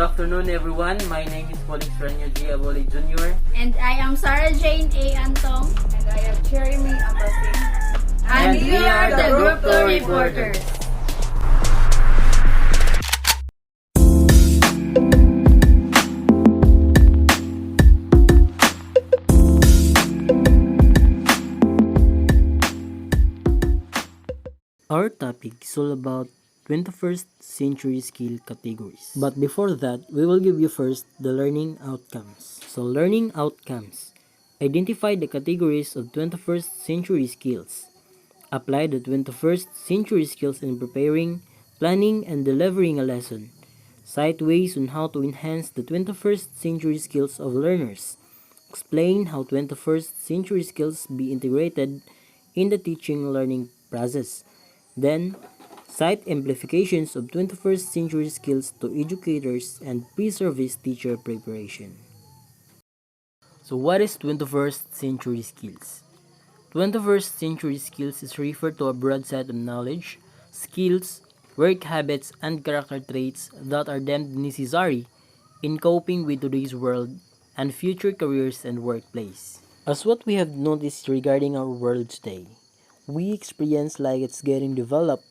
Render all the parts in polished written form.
afternoon, everyone. My name is Felix Ranyo G. Abole Jr. And I am Sarah Jane A. Antong. And I am Jeremy Abasin. And we are the Group 2 reporters. Our topic is all about 21st century skill categories. But before that, we will give you first the learning outcomes. So learning outcomes. Identify the categories of 21st century skills. Apply the 21st century skills in preparing, planning, and delivering a lesson. Cite ways on how to enhance the 21st century skills of learners. Explain how 21st century skills be integrated in the teaching learning process. Then, cite amplifications of 21st century skills to educators and pre-service teacher preparation. So what is 21st century skills? 21st century skills is referred to a broad set of knowledge, skills, work habits, and character traits that are deemed necessary in coping with today's world and future careers and workplace. As what we have noticed regarding our world today, we experience like it's getting developed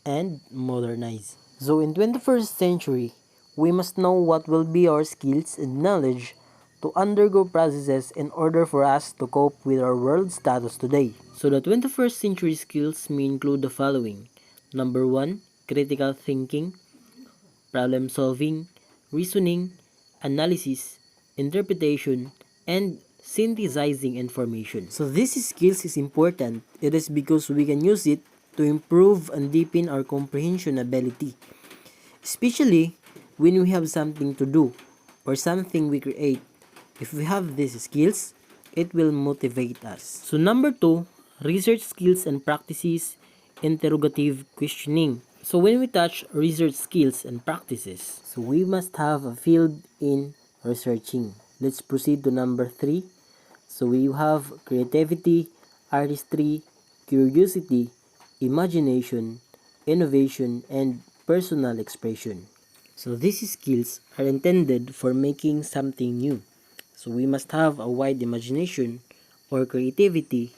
and modernized. So in 21st century, we must know what will be our skills and knowledge to undergo processes in order for us to cope with our world status today. So the 21st century skills may include the following. Number 1, critical thinking, problem solving, reasoning, analysis, interpretation, and synthesizing information. So these skills is important. It is because we can use it to improve and deepen our comprehension ability. Especially when we have something to do or something we create. If we have these skills, it will motivate us. So number 2, research skills and practices, interrogative questioning. So when we touch research skills and practices, so we must have a field in researching. Let's proceed to number 3. So we have creativity, artistry, curiosity, imagination, innovation, and personal expression. So these skills are intended for making something new. So we must have a wide imagination or creativity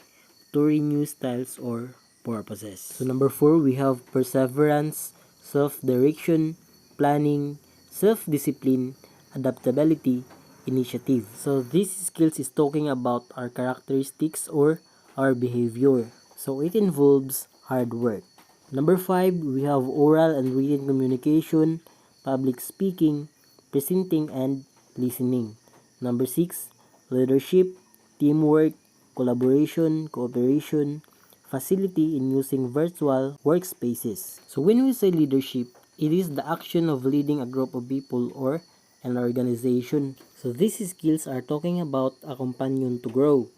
to renew styles or purposes. So number 4, we have perseverance, self-direction, planning, self-discipline, adaptability, initiative. So these skills is talking about our characteristics or our behavior. So it involves hard work. Number 5, we have oral and written communication, public speaking, presenting, and listening. Number 6, leadership, teamwork, collaboration, cooperation, facility in using virtual workspaces. So when we say leadership, it is the action of leading a group of people or an organization. So these skills are talking about a companion to grow.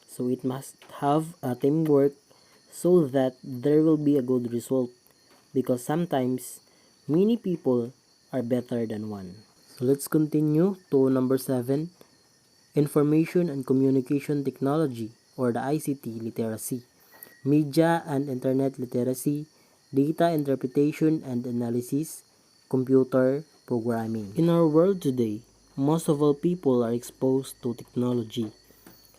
So it must have a teamwork so that there will be a good result. Because sometimes, many people are better than one. So let's continue to number 7, information and communication technology or the ICT literacy, media and internet literacy, data interpretation and analysis, computer programming. In our world today, most of all people are exposed to technology.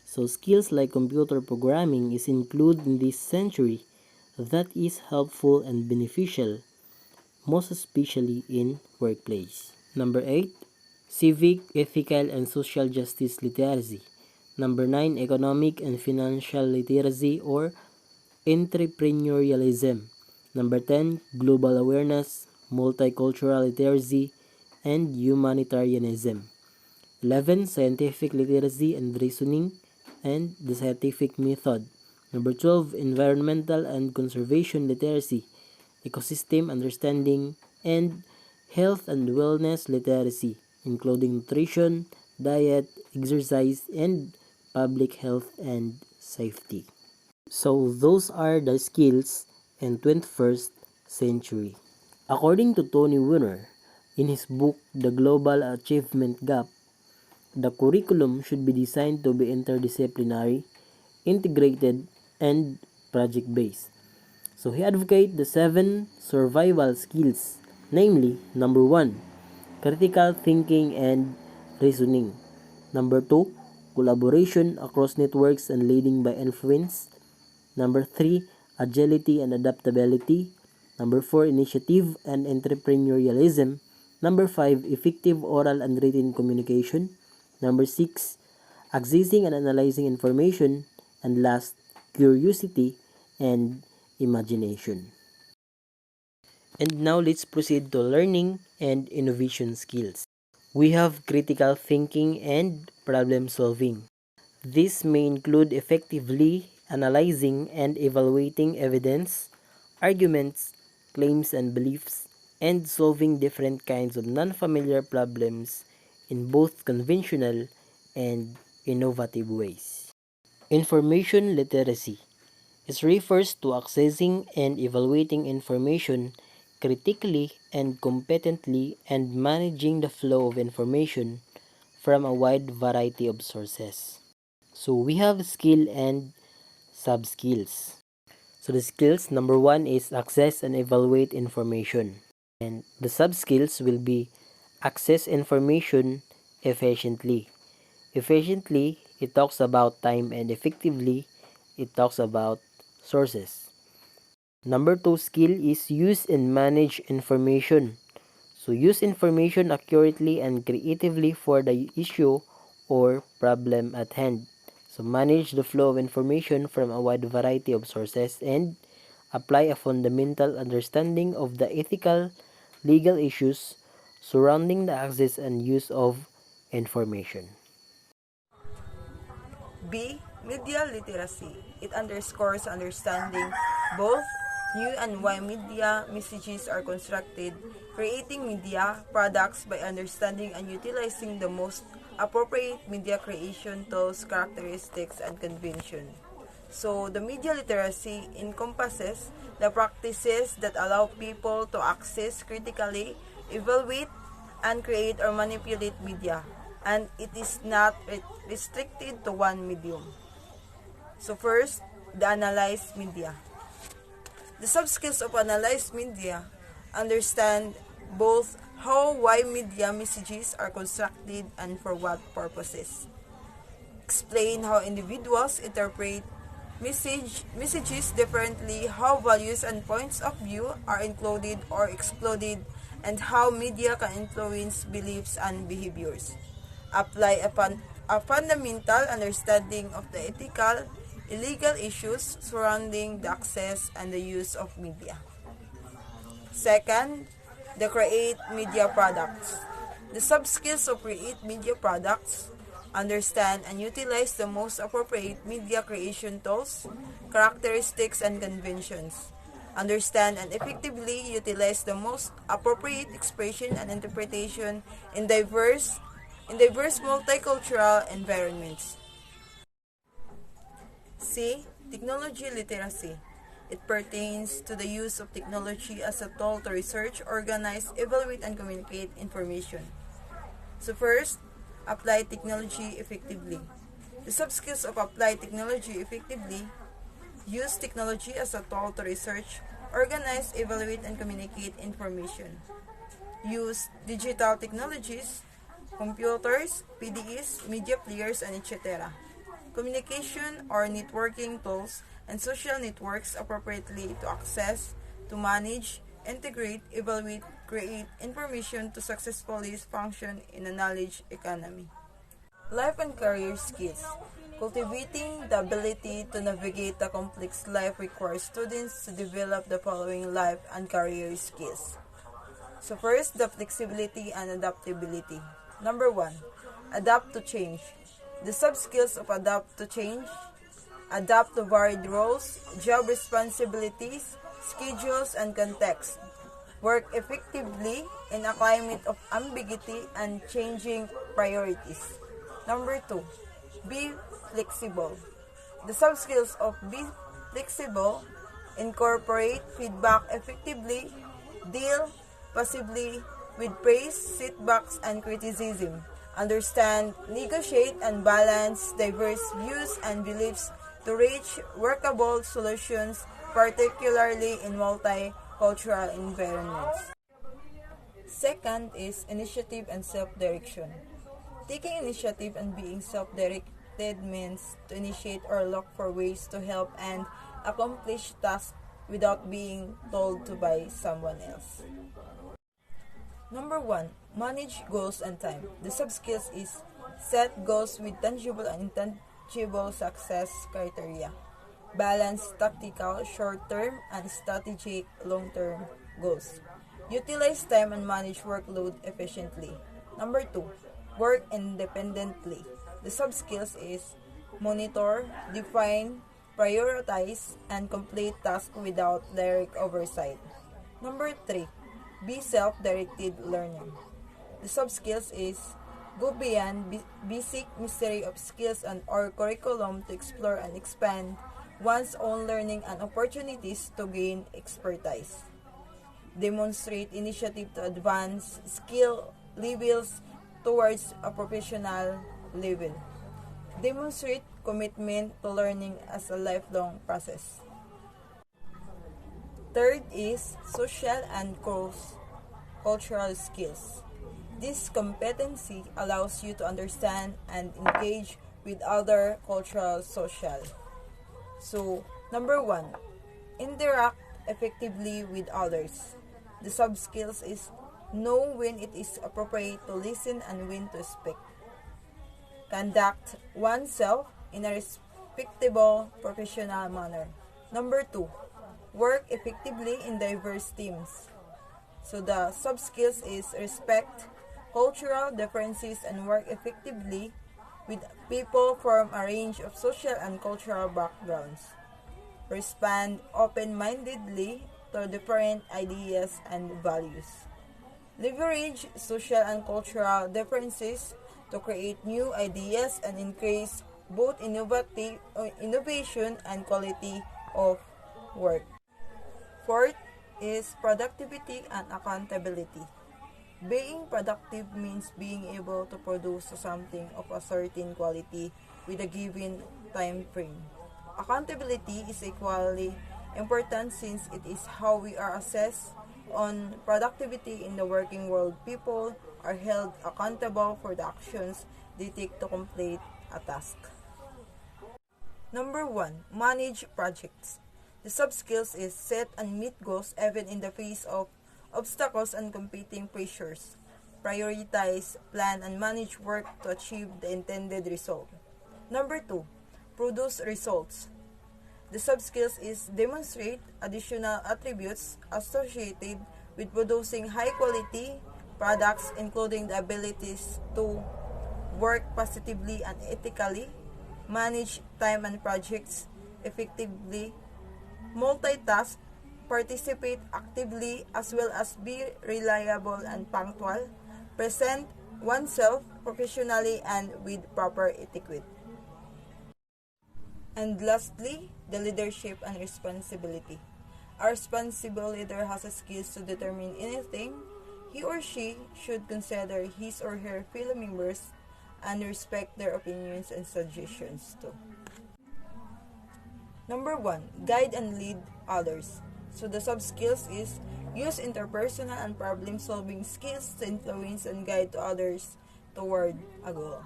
So skills like computer programming is included in this century that is helpful and beneficial, most especially in workplace. Number 8, civic, ethical, and social justice literacy. Number 9, economic and financial literacy or entrepreneurialism. Number 10, global awareness, multicultural literacy, and humanitarianism. 11, scientific literacy and reasoning and the scientific method. Number 12, environmental and conservation literacy, ecosystem understanding, and health and wellness literacy, including nutrition, diet, exercise, and public health and safety. So those are the skills in 21st century. According to Tony Winner, in his book The Global Achievement Gap, the curriculum should be designed to be interdisciplinary, integrated, and project-based. So he advocates the 7 survival skills, namely, number 1, critical thinking and reasoning. Number 2, collaboration across networks and leading by influence. Number 3, agility and adaptability. Number 4, initiative and entrepreneurialism. Number 5, effective oral and written communication. Number 6, accessing and analyzing information. And last, curiosity and imagination. And now let's proceed to learning and innovation skills. We have critical thinking and problem solving. This may include effectively analyzing and evaluating evidence, arguments, claims and beliefs, and solving different kinds of non-familiar problems in both conventional and innovative ways. Information literacy. It refers to accessing and evaluating information critically and competently and managing the flow of information from a wide variety of sources. So we have skill and sub-skills. So the skills, number 1 is access and evaluate information. And the sub-skills will be access information efficiently. Efficiently, it talks about time, and effectively, it talks about sources. Number 2 skill is use and manage information. So use information accurately and creatively for the issue or problem at hand. So manage the flow of information from a wide variety of sources and apply a fundamental understanding of the ethical, legal issues surrounding the access and use of information. B. Media literacy. It underscores understanding both new and why media messages are constructed, creating media products by understanding and utilizing the most appropriate media creation tools, characteristics, and convention. So, the media literacy encompasses the practices that allow people to access critically, evaluate, and create or manipulate media, and it is not restricted to one medium. So first, the analyzed media. The sub-skills of analyzed media understand both how why media messages are constructed and for what purposes. Explain how individuals interpret messages differently, how values and points of view are included or excluded, and how media can influence beliefs and behaviors. Apply a fundamental understanding of the ethical, illegal issues surrounding the access and the use of media. Second, the create media products. The sub-skills of create media products understand and utilize the most appropriate media creation tools, characteristics, and conventions. Understand and effectively utilize the most appropriate expression and interpretation in diverse multicultural environments. C. Technology literacy. It pertains to the use of technology as a tool to research, organize, evaluate, and communicate information. So first, apply technology effectively. The sub-skills of apply technology effectively: use technology as a tool to research, organize, evaluate, and communicate information. Use digital technologies, computers, PDEs, media players, and etc. Communication or networking tools and social networks appropriately to access, to manage, integrate, evaluate, create information to successfully function in a knowledge economy. Life and career skills. Cultivating the ability to navigate a complex life requires students to develop the following life and career skills. So first, the flexibility and adaptability. Number 1, adapt to change. The sub-skills of adapt to change: adapt to varied roles, job responsibilities, schedules, and context. Work effectively in a climate of ambiguity and changing priorities. Number 2, be flexible. The sub-skills of be flexible: incorporate feedback effectively, deal passively with praise, setbacks, and criticism. Understand, negotiate, and balance diverse views and beliefs to reach workable solutions, particularly in multicultural environments. Second is initiative and self-direction. Taking initiative and being self-directed means to initiate or look for ways to help and accomplish tasks without being told to by someone else. Number 1, manage goals and time. The sub-skills is set goals with tangible and intangible success criteria. Balance tactical short-term and strategic long-term goals. Utilize time and manage workload efficiently. Number 2, work independently. The sub-skills is monitor, define, prioritize, and complete tasks without direct oversight. Number 3, be self-directed learning. The sub-skills is go beyond basic mystery of skills and or curriculum to explore and expand one's own learning and opportunities to gain expertise. Demonstrate initiative to advance skill levels towards a professional level. Demonstrate commitment to learning as a lifelong process. Third is social and cultural skills. This competency allows you to understand and engage with other cultural social. So, number 1, interact effectively with others. The sub-skills is know when it is appropriate to listen and when to speak. Conduct oneself in a respectable professional manner. Number 2, work effectively in diverse teams. So the sub-skills is respect cultural differences and work effectively with people from a range of social and cultural backgrounds. Respond open-mindedly to different ideas and values. Leverage social and cultural differences to create new ideas and increase both innovation and quality of work. Fourth is productivity and accountability. Being productive means being able to produce something of a certain quality with a given time frame. Accountability is equally important since it is how we are assessed on productivity in the working world. People are held accountable for the actions they take to complete a task. Number 1, manage projects. The sub-skills is set and meet goals even in the face of obstacles and competing pressures. Prioritize, plan, and manage work to achieve the intended result. Number 2, produce results. The sub-skills is demonstrate additional attributes associated with producing high-quality products, including the abilities to work positively and ethically, manage time and projects effectively, multitask, participate actively, as well as be reliable and punctual, present oneself professionally and with proper etiquette. And lastly, the leadership and responsibility. A responsible leader has the skills to determine anything. He or she should consider his or her fellow members and respect their opinions and suggestions too. Number 1, guide and lead others. So the sub-skills is use interpersonal and problem-solving skills to influence and guide to others toward a goal.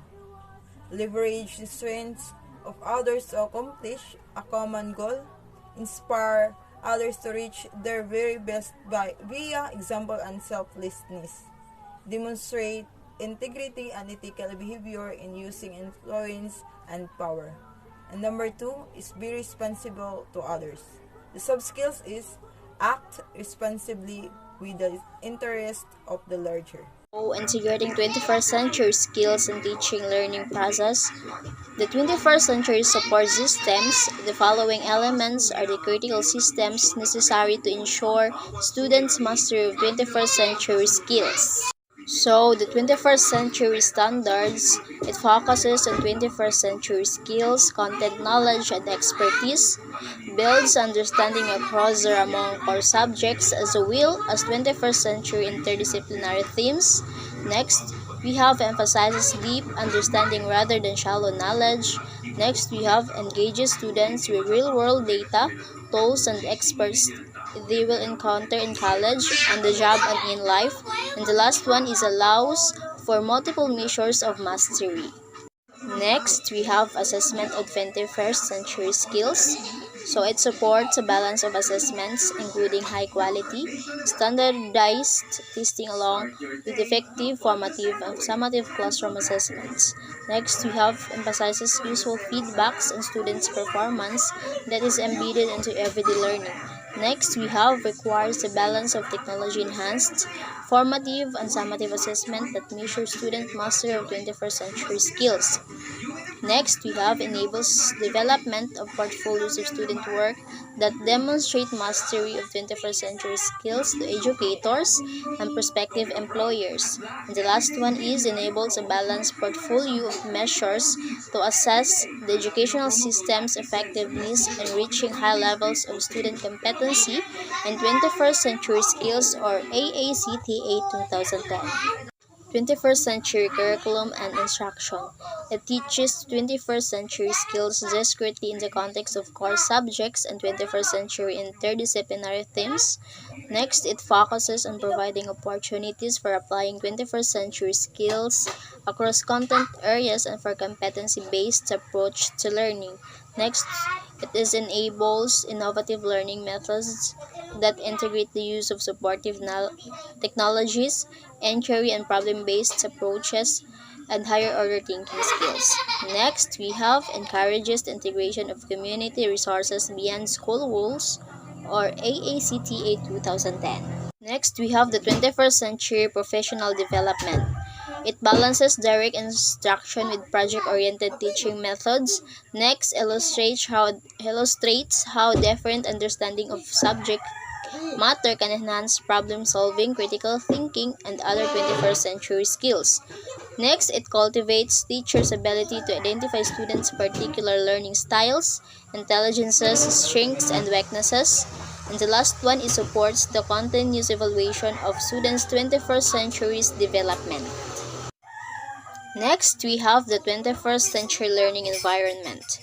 Leverage the strengths of others to accomplish a common goal. Inspire others to reach their very best via example and selflessness. Demonstrate integrity and ethical behavior in using influence and power. And number 2 is be responsible to others. The sub-skills is act responsibly with the interest of the larger. Integrating 21st century skills and teaching learning process. The 21st century support systems. The following elements are the critical systems necessary to ensure students' mastery of 21st century skills. So, the 21st century standards, it focuses on 21st century skills, content knowledge, and expertise, builds understanding across or among core subjects as well as 21st century interdisciplinary themes. Next, we have emphasizes deep understanding rather than shallow knowledge. Next, we have engages students with real-world data, tools, and experts they will encounter in college, on the job, and in life. And the last one is allows for multiple measures of mastery. Next, we have assessment of 21st century skills. So it supports a balance of assessments, including high quality, standardized testing along with effective formative and summative classroom assessments. Next, we have emphasizes useful feedbacks on students' performance that is embedded into everyday learning. Next, we have requires a balance of technology-enhanced, formative, and summative assessment that measures student mastery of 21st century skills. Next, we have enables development of portfolios of student work that demonstrate mastery of 21st century skills to educators and prospective employers. And the last one is enables a balanced portfolio of measures to assess the educational system's effectiveness in reaching high levels of student competency and 21st century skills or AACTA 2010. 21st century curriculum and instruction. It teaches 21st century skills discretely in the context of core subjects and 21st century interdisciplinary themes. Next, it focuses on providing opportunities for applying 21st century skills across content areas and for competency-based approach to learning. Next, it enables innovative learning methods that integrate the use of supportive technologies, inquiry and problem-based approaches, and higher-order thinking skills. Next, we have encourages the integration of community resources beyond school walls, or AACTA 2010. Next, we have the 21st century professional development. It balances direct instruction with project-oriented teaching methods. Next, illustrates how different understanding of subject matter can enhance problem-solving, critical thinking, and other 21st century skills. Next, it cultivates teachers' ability to identify students' particular learning styles, intelligences, strengths, and weaknesses. And the last one is supports the continuous evaluation of students' 21st century's development. Next, we have the 21st century learning environment.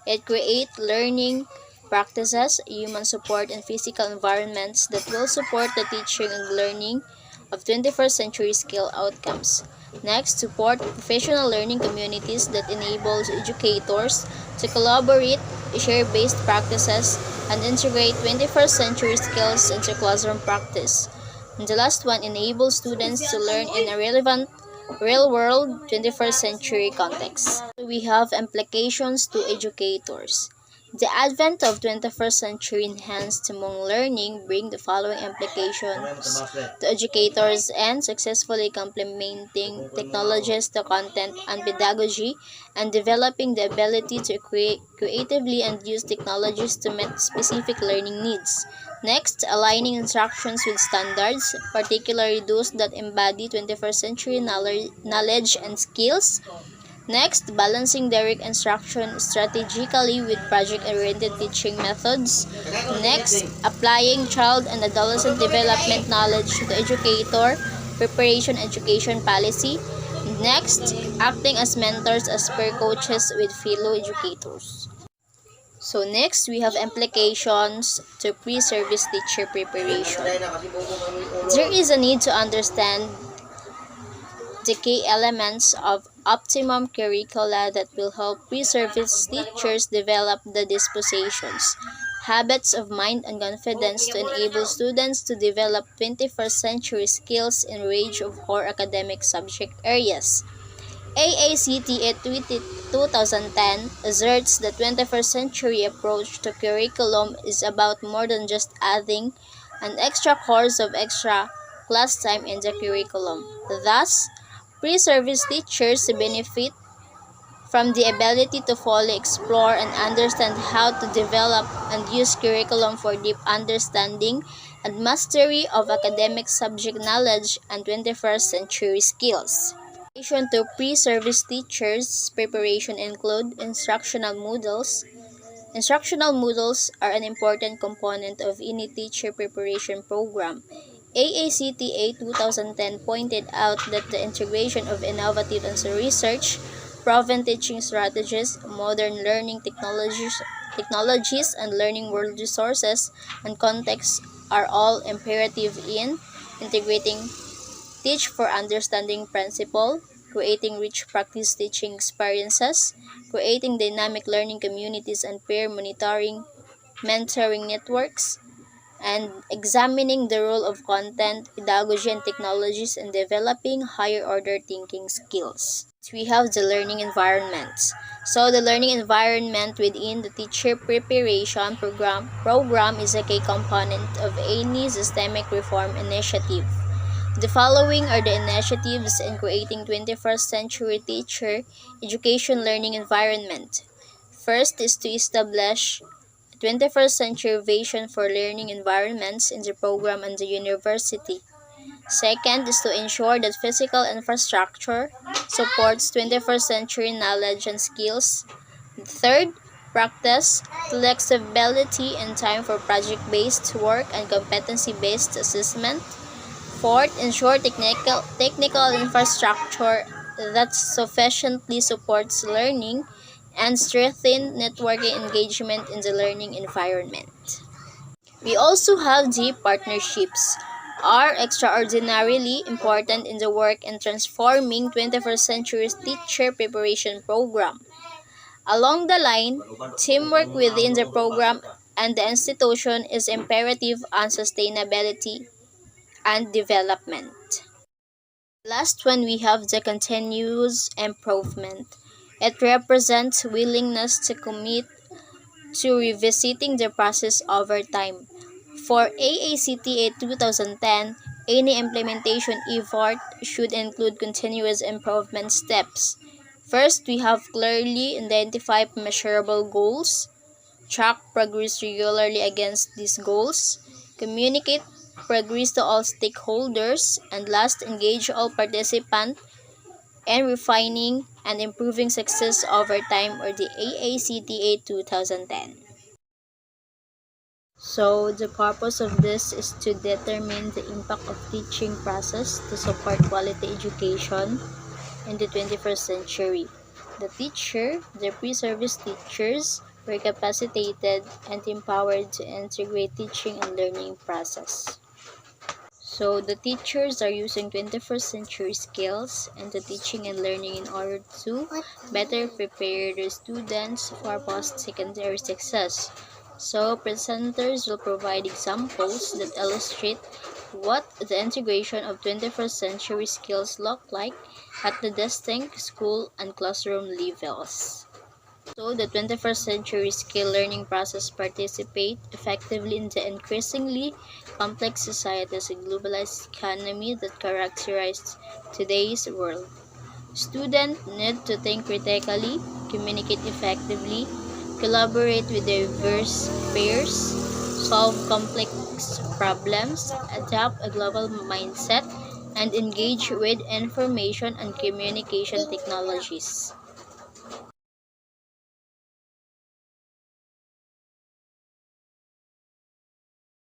It creates learning practices, human support, and physical environments that will support the teaching and learning of 21st century skill outcomes. Next, support professional learning communities that enables educators to collaborate, share best practices, and integrate 21st century skills into classroom practice. And the last one enables students to learn in a relevant real-world 21st century context. We have implications to educators. The advent of 21st century enhanced Hmong learning bring the following implications to educators and successfully complementing technologies to content and pedagogy and developing the ability to creatively and use technologies to meet specific learning needs. Next, aligning instructions with standards, particularly those that embody 21st century knowledge and skills. Next, balancing direct instruction strategically with project-oriented teaching methods. Next, applying child and adolescent development knowledge to educator preparation education policy. Next, acting as mentors as peer coaches with fellow educators. So next, we have implications to pre-service teacher preparation. There is a need to understand the key elements of optimum curricula that will help pre-service teachers develop the dispositions, habits of mind, and confidence to enable students to develop 21st century skills in a range of core academic subject areas. AACTA 2010 asserts the 21st century approach to curriculum is about more than just adding an extra course of extra class time in the curriculum. Thus, pre-service teachers benefit from the ability to fully explore and understand how to develop and use curriculum for deep understanding and mastery of academic subject knowledge and 21st century skills. To pre-service teachers' preparation include instructional models. Instructional models are an important component of any teacher preparation program. AACTA 2010 pointed out that the integration of innovative and research-proven teaching strategies, modern learning technologies and learning world resources and contexts are all imperative in integrating teach for understanding principle, creating rich practice teaching experiences, creating dynamic learning communities and peer monitoring, mentoring networks, and examining the role of content, pedagogy, and technologies in developing higher order thinking skills. We have the learning environment. So the learning environment within the teacher preparation program is a key component of any systemic reform initiative. The following are the initiatives in creating 21st century teacher education learning environment. First is to establish 21st century vision for learning environments in the program and the university. Second is to ensure that physical infrastructure supports 21st century knowledge and skills. Third, practice flexibility and time for project-based work and competency-based assessment. Fourth, ensure technical infrastructure that sufficiently supports learning and strengthen networking engagement in the learning environment. We also have the partnerships are extraordinarily important in the work in transforming 21st century teacher preparation program. Along the line, teamwork within the program and the institution is imperative on sustainability and development. Last one, we have the continuous improvement. It represents willingness to commit to revisiting the process over time. For AACTA 2010, any implementation effort should include continuous improvement steps. First, we have clearly identified measurable goals, track progress regularly against these goals, communicate progress to all stakeholders, and last, engage all participants in refining and improving success over time or the AACTA 2010. So, the purpose of this is to determine the impact of teaching process to support quality education in the 21st century. The teacher, the pre-service teachers, were capacitated and empowered to integrate teaching and learning process. So the teachers are using 21st century skills into teaching and learning in order to better prepare their students for post-secondary success. So presenters will provide examples that illustrate what the integration of 21st century skills look like at the distinct school and classroom levels. So the 21st century skill learning process participate effectively in the increasingly complex societies and globalized economy that characterize today's world. Students need to think critically, communicate effectively, collaborate with diverse peers, solve complex problems, adapt a global mindset, and engage with information and communication technologies.